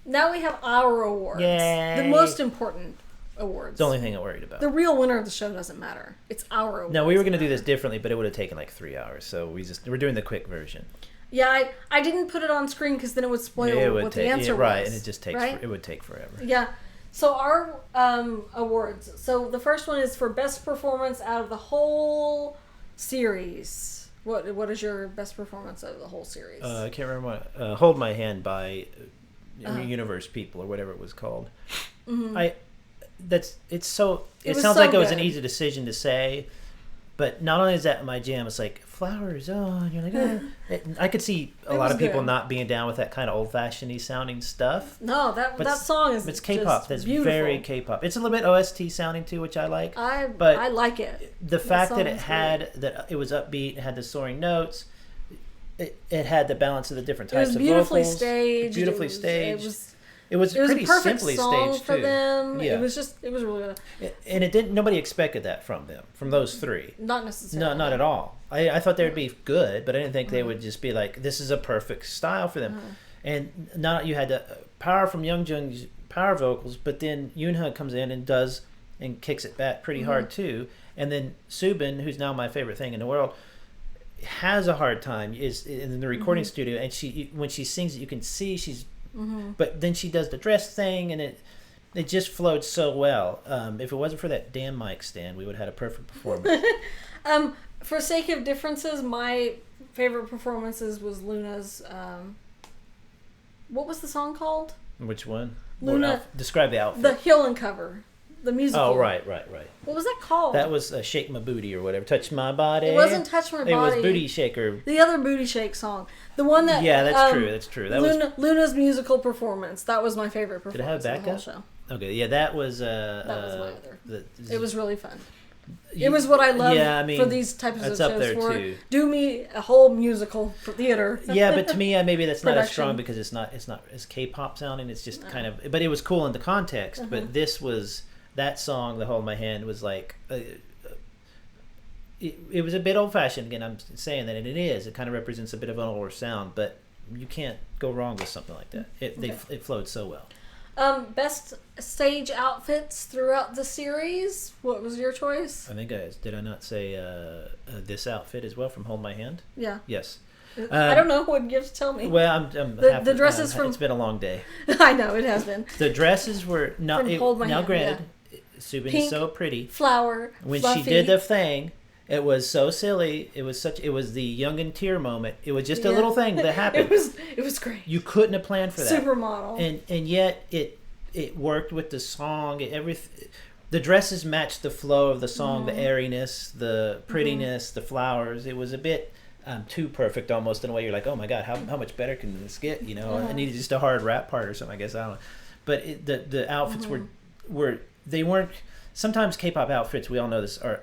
Now we have our awards. Yay. The most important awards. It's the only thing I'm worried about. The real winner of the show doesn't matter. It's our awards. No, we were going to do this differently, but it would have taken 3 hours. So we're doing the quick version. Yeah, I didn't put it on screen because then it would spoil what the answer was. Right, and it just takes it would take forever. Yeah. So our awards. So the first one is for best performance out of the whole series. What is your best performance out of the whole series? I can't remember what. Hold My Hand by Universe People or whatever it was called. It sounds like it was an easy decision to say, but not only is that my jam, it's flowers. Oh, and you're like, I could see a lot of people not being down with that kind of old-fashioned-y sounding stuff. No, that song is. It's K-pop. That's beautiful. Very K-pop. It's a little bit OST sounding too, which I like. But I like it. The fact that it was upbeat, it had the soaring notes. It had the balance of the different types of vocals. Beautifully staged. It was pretty simply song staged for too. them. Yeah. It was really good. And it didn't. Nobody expected that from them, from those three. Not necessarily. No, not at all. I thought they would be good, but I didn't think they would just be like, this is a perfect style for them. And not you had the power from Youngjung's power vocals, but then Yoonha comes in and does and kicks it back pretty hard too. And then Subin, who's now my favorite thing in the world, has a hard time is in the recording studio, and when she sings it, you can see she's. But then she does the dress thing, and it just flowed so well. If it wasn't for that damn mic stand, we would have had a perfect performance. For sake of differences, my favorite performances was Luna's. What was the song called? Which one? Luna. Describe the outfit. The Hyolyn cover. The musical. Oh, right. What was that called? That was Shake My Booty or whatever. Touch My Body. It wasn't Touch My Body. It was Booty Shaker. The other Booty Shake song. The one that... Yeah, that's true. That was Luna's musical performance. That was my favorite performance. Did it have backup? Of the whole show. Okay, yeah, that was... that was my other. It was really fun. You, it was what I love for these types of shows. Up there too. Do me a whole musical theater. Yeah, but to me, maybe that's not as strong because it's not as K-pop sounding. It's just kind of... But it was cool in the context. But this was... That song, The Hold My Hand, was like... It was a bit old-fashioned. Again, I'm saying that, and it is. It kind of represents a bit of an older sound, but you can't go wrong with something like that. It flowed so well. Best stage outfits throughout the series. What was your choice? I think did I not say this outfit as well from Hold My Hand? Yeah. Yes. I don't know what you have to tell me. Well, the dresses from. It's been a long day. I know it has been. The dresses were not. Hold My Hand, granted, Subin is so pretty. Flower. When fluffy. she did the thing. It was so silly. It was the young and tear moment. It was just a little thing that happened. It was great. You couldn't have planned for that. Supermodel. And yet it worked with the song. The dresses matched the flow of the song, the airiness, the prettiness, the flowers. It was a bit too perfect almost in a way. You're like, oh my God, how much better can this get? You know, I needed just a hard rap part or something. I guess I don't know. But the outfits were they weren't. Sometimes K-pop outfits, we all know this, are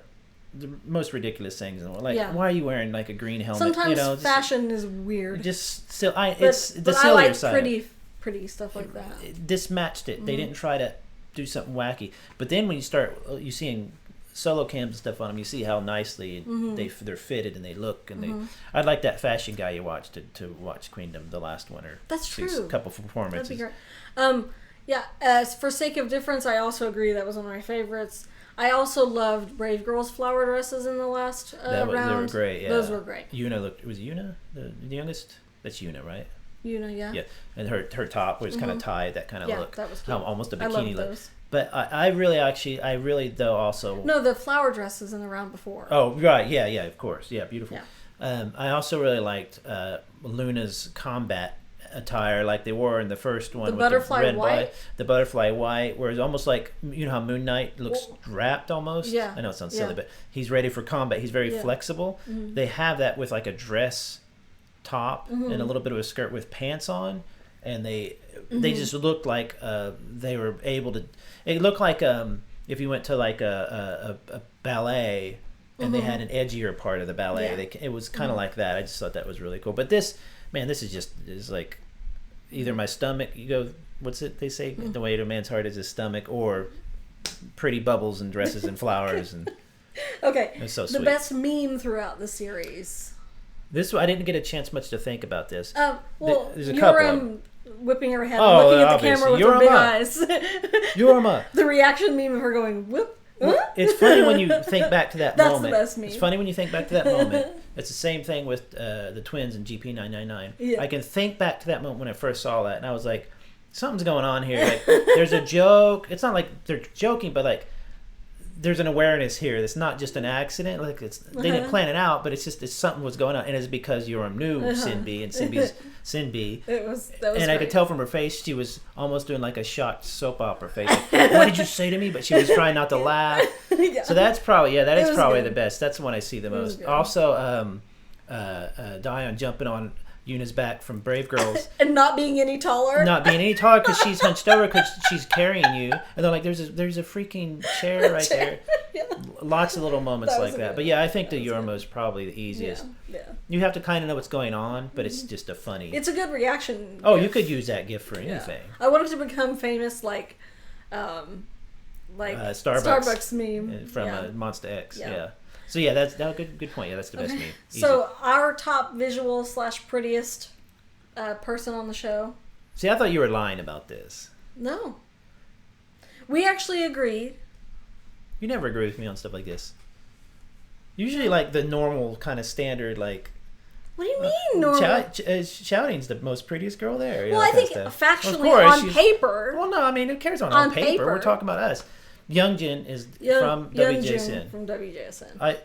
the most ridiculous things in the world. Like, why are you wearing like a green helmet? Sometimes fashion is weird. It's the sillier I like side. pretty stuff like that. This matched it. They didn't try to do something wacky. But then when you seeing solo cams and stuff on them, you see how nicely they're fitted and they look. And I'd like that fashion guy you watched to watch Queendom, the last one, or that's true. A couple of performances. That'd be great. Yeah. As for sake of difference, I also agree that was one of my favorites. I also loved Brave Girl's flower dresses in the last round. They were great. Yeah. Those were great. Was Yuna the youngest? That's Yuna, right? Yuna, yeah. Yeah, and her top was kind of tied, that kind of look. That was cute. Almost a bikini look. Those. But I really though also. No, the flower dresses in the round before. Oh right, yeah, of course, yeah, beautiful. Yeah. I also really liked Luna's combat attire, like they wore in the first one. The butterfly white. The butterfly white, where it's almost like, you know how Moon Knight looks wrapped almost. Yeah. I know it sounds silly, but he's ready for combat. He's very flexible. They have that with like a dress top and a little bit of a skirt with pants on, and they just looked like they were able to. It looked like if you went to like a ballet and they had an edgier part of the ballet. It was kind of like that. I just thought that was really cool. But this is like either my stomach. You go, what's it they say? The way to a man's heart is his stomach, or pretty bubbles and dresses and flowers and. Okay. It's so sweet. The best meme throughout the series. This I didn't get a chance much to think about this. Well, there's a couple. You're whipping her head, and looking at the camera with her big eyes. Yorma. The reaction meme of her going whoop. It's funny when you think back to that moment. That's the best meme. It's funny when you think back to that moment. It's the same thing with the twins in GP999. Yeah. I can think back to that moment when I first saw that, and I was like, something's going on here. Like, there's a joke. It's not like they're joking, but like there's an awareness here. That's not just an accident. Like they didn't plan it out, but it's something was going on, and it's because Yoram knew Sinbi and Sinbi's Sinbi. That was and great. I could tell from her face she was almost doing like a shocked soap opera face. Like, what did you say to me? But she was trying not to laugh. So that's probably the best. That's the one I see the most. Also, Diane jumping on Yuna's back from Brave Girls. And not being any taller. Not being any taller because she's hunched over because she's carrying you. And they're like, there's a freaking chair right there. Yeah. Lots of little moments like that. But yeah, I think the Yormo is probably the easiest. Yeah. You have to kind of know what's going on, but it's just a funny... It's a good reaction. Oh, you could use that GIF for anything. I wanted to become famous like Starbucks meme. From Monster X. Yeah. So yeah, that's a good point. Yeah, that's the best meme. Easy. So our top visual / prettiest person on the show. See, I thought you were lying about this. No. We actually agreed. You never agree with me on stuff like this. Usually, like the normal kind of standard, like. What do you mean normal? Shouting's the most prettiest girl there. Well, I think factually on paper. Well, no, I mean, who cares on paper? We're talking about us. Youngjin is from WJSN. From WJSN.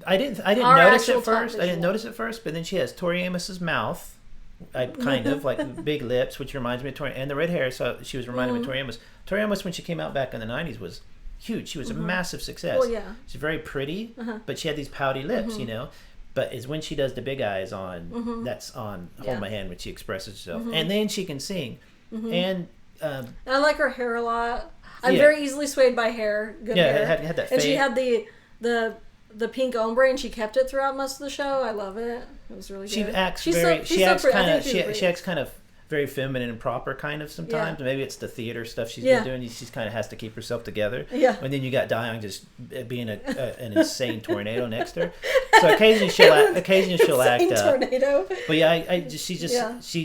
I didn't notice it first. I didn't notice it first, but then she has Tori Amos's mouth, kind of like big lips, which reminds me of Tori, and the red hair. So she was reminding me of Tori Amos. Tori Amos, when she came out back in the '90s, was huge. She was a massive success. Well, yeah. She's very pretty, but she had these pouty lips, you know. But it's when she does the big eyes on that's on Hold My Hand when she expresses herself, and then she can sing, and I like her hair a lot. I'm very easily swayed by hair. Good hair. Had that and she had the pink ombre, and she kept it throughout most of the show. I love it. It was really good. She acts she acts kind of very feminine and proper kind of sometimes. Maybe it's the theater stuff she's been doing. She kind of has to keep herself together. Yeah. And then you got Diane just being an insane tornado next to her. So occasionally she'll act up. Tornado. But yeah, she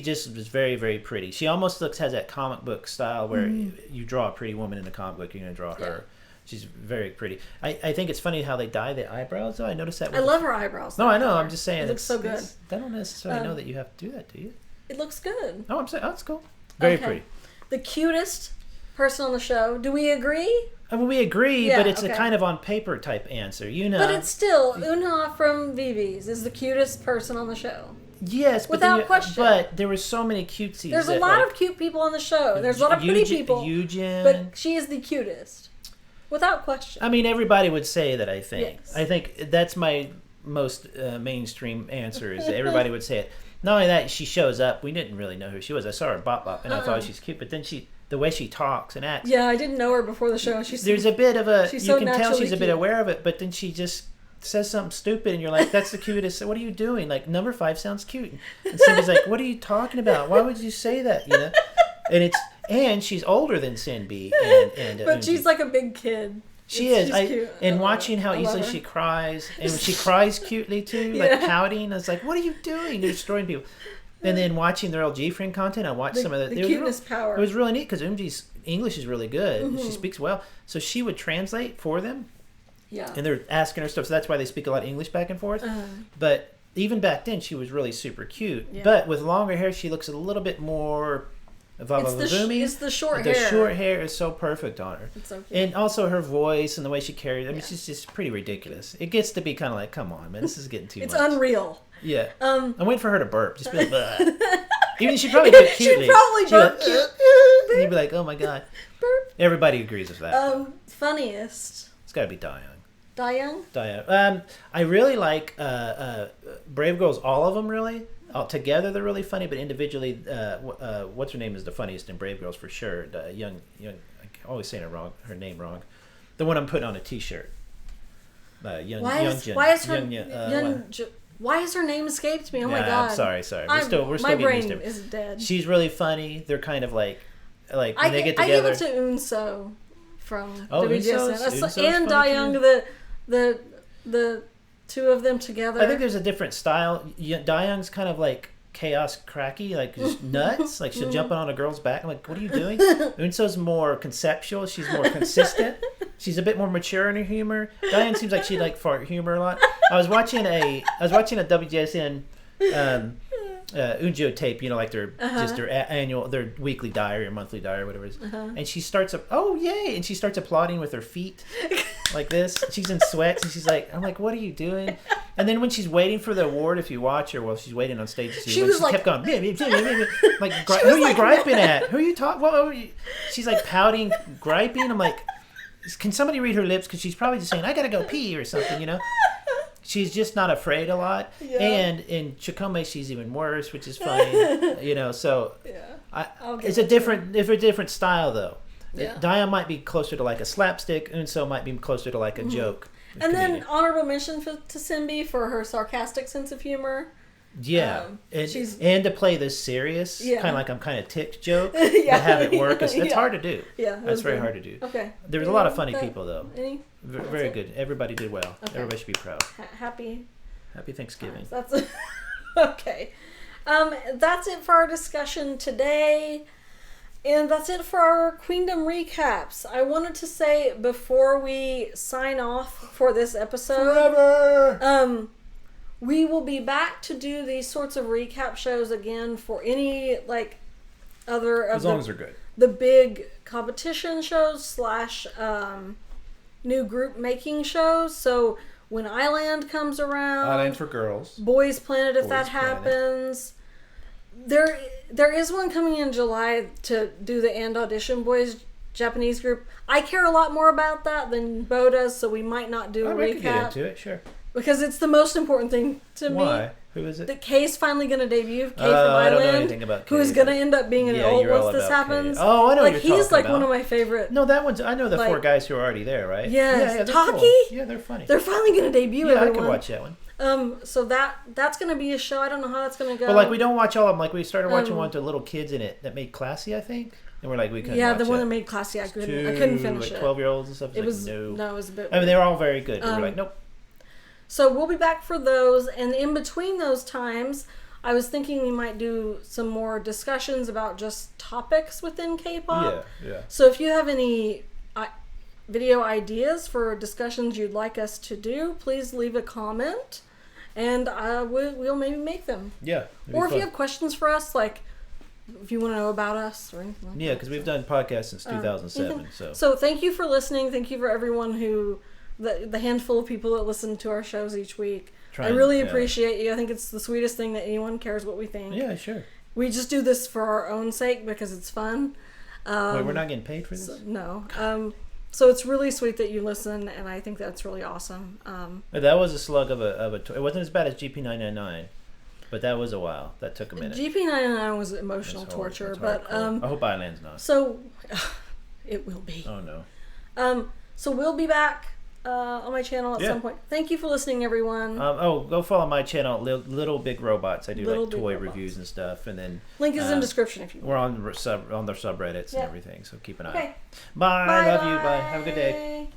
just was very, very pretty. She almost has that comic book style where you draw a pretty woman in a comic book, you're going to draw her. She's very pretty. I think it's funny how they dye the eyebrows, though. I noticed that. I love her eyebrows. No, I know. I'm just saying. It looks so good. I don't necessarily know that you have to do that, do you? It looks good. Oh, I'm saying, it's cool. Very pretty. The cutest person on the show. Do we agree? I mean, we agree, but it's a kind of on paper type answer, you know. But it's still Una from VV's is the cutest person on the show. Yes, without question. But there were so many cutesies. There's a lot of cute people on the show. There's a lot of pretty people. But she is the cutest, without question. I mean, everybody would say that. I think. Yes. I think that's my most mainstream answer. Is everybody would say it. Not only that, she shows up. We didn't really know who she was. I saw her bop bop, and I thought she's cute. But then the way she talks and acts. Yeah, I didn't know her before the show. There's a bit of a. You can tell she's a bit aware of it, but then she just says something stupid, and you're like, "That's the cutest." What are you doing? Like number 5 sounds cute, and Cindy's like, "What are you talking about? Why would you say that?" You know, and she's older than Cindy, but she's like a big kid. She is. Cute. And watching how easily she cries, and when she cries cutely too, like pouting, I was like, "What are you doing? You're destroying people." And then watching their LG friend content, I watched some of the cuteness power. It was really neat because Umji's English is really good. She speaks well, so she would translate for them. Yeah. And they're asking her stuff, so that's why they speak a lot of English back and forth. But even back then, she was really super cute. Yeah. But with longer hair, she looks a little bit more. It's the short hair. The short hair is so perfect on her. It's so cute. And also her voice and the way she carries. I mean, she's just pretty ridiculous. It gets to be kind of like, come on, man, this is getting too much. It's unreal. Yeah. I'm waiting for her to burp. Just be like, bleh. Even she'd probably do it cutely. She'd probably burp cute. And you'd be like, oh my god. Burp. Everybody agrees with that. Funniest. It's got to be Diane. Diane? I really like Brave Girls, all of them really. Together they're really funny, but individually, what's her name is the funniest in Brave Girls for sure. Young, I'm always saying her name wrong. The one I'm putting on a T-shirt. Why has her name escaped me? Oh my god! Sorry. We're still my brain getting used to it. is dead. She's really funny. They're kind of like when they get together. I give it to Unso from WJSN and Dayoung. The two of them together. I think there's a different style. Dayoung's kind of like chaos cracky, like just nuts. Like she'll jump on a girl's back. I'm like, what are you doing? Unso's more conceptual. She's more consistent. She's a bit more mature in her humor. Diane seems like she'd like fart humor a lot. I was watching a WJSN Unjo tape, you know, like their weekly diary or monthly diary or whatever it is. And she starts and she starts applauding with her feet like this. She's in sweats and she's like, I'm like, what are you doing? And then when she's waiting for the award, if you watch her while she's waiting on stage, she kept going, like, who are you griping at? Who are you talking? She's like pouting, griping. I'm like, can somebody read her lips? Because she's probably just saying, I gotta go pee or something, you know. she's just not afraid a lot. Yeah. And in Chikome, she's even worse, which is funny. You know, so it's a different style though. Yeah. Diane might be closer to like a slapstick, Unso might be closer to like a joke. And then honorable mention to Simbi for her sarcastic sense of humor. Yeah, and to play this serious, kind of like I'm kind of ticked joke, to have it work, it's hard to do. Yeah, that's very hard to do. Okay. There was a lot of funny people, though. Very good. Everybody did well. Okay. Everybody should be proud. Happy Thanksgiving. That's okay. That's it for our discussion today. And that's it for our Queendom recaps. I wanted to say before we sign off for this episode... Forever! We will be back to do these sorts of recap shows again for any, like, other... of as long as they're good. The big competition shows / new group making shows. So when Island comes around... Island for girls. Boys Planet if that happens... There is one coming in July to do the And Audition Boys Japanese group. I care a lot more about that than Beau does, so we might not do a recap. I could get into it, sure. Because it's the most important thing to me. Why? Who is it? That Kay's finally going to debut. Kay from Island. I don't know anything about Kay. Who is going to end up being an old once this happens. Oh, I know what you're he's talking about. One of my favorite. No, that one's... I know the 4 guys who are already there, right? Yes. Yeah, Taki? Cool. Yeah, they're funny. They're finally going to debut, everyone. I can watch that one. So that's going to be a show. I don't know how that's going to go. But like we don't watch all of them. Like we started watching one with the little kids in it that made Classy, I think. And we're like, we couldn't watch the one that made Classy, I couldn't finish it. 12-year-olds and stuff. It was a bit... I mean, they were all very good. We were like, nope. So we'll be back for those. And in between those times, I was thinking we might do some more discussions about just topics within K-pop. Yeah. So if you have any... video ideas for discussions you'd like us to do, please leave a comment and we'll maybe make them. Yeah. Or if you have questions for us, like if you want to know about us or anything like that. Yeah, because we've done podcasts since 2007. So thank you for listening. Thank you for everyone the handful of people that listen to our shows each week. I really appreciate you. I think it's the sweetest thing that anyone cares what we think. Yeah, sure. We just do this for our own sake because it's fun. Wait, we're not getting paid for this? No. So it's really sweet that you listen, and I think that's really awesome. That was a slug of a it wasn't as bad as GP999, but that was a while. That took a minute. GP999 was emotional torture, but I hope Island's not. So it will be. Oh no. So we'll be back on my channel at some point. Thank you for listening, everyone. Go follow my channel, Little Big Robots. I do like toy reviews and stuff, and then link is in description if you want. We're on the subreddits and everything, so keep an eye. Bye. Love you. Bye. Have a good day.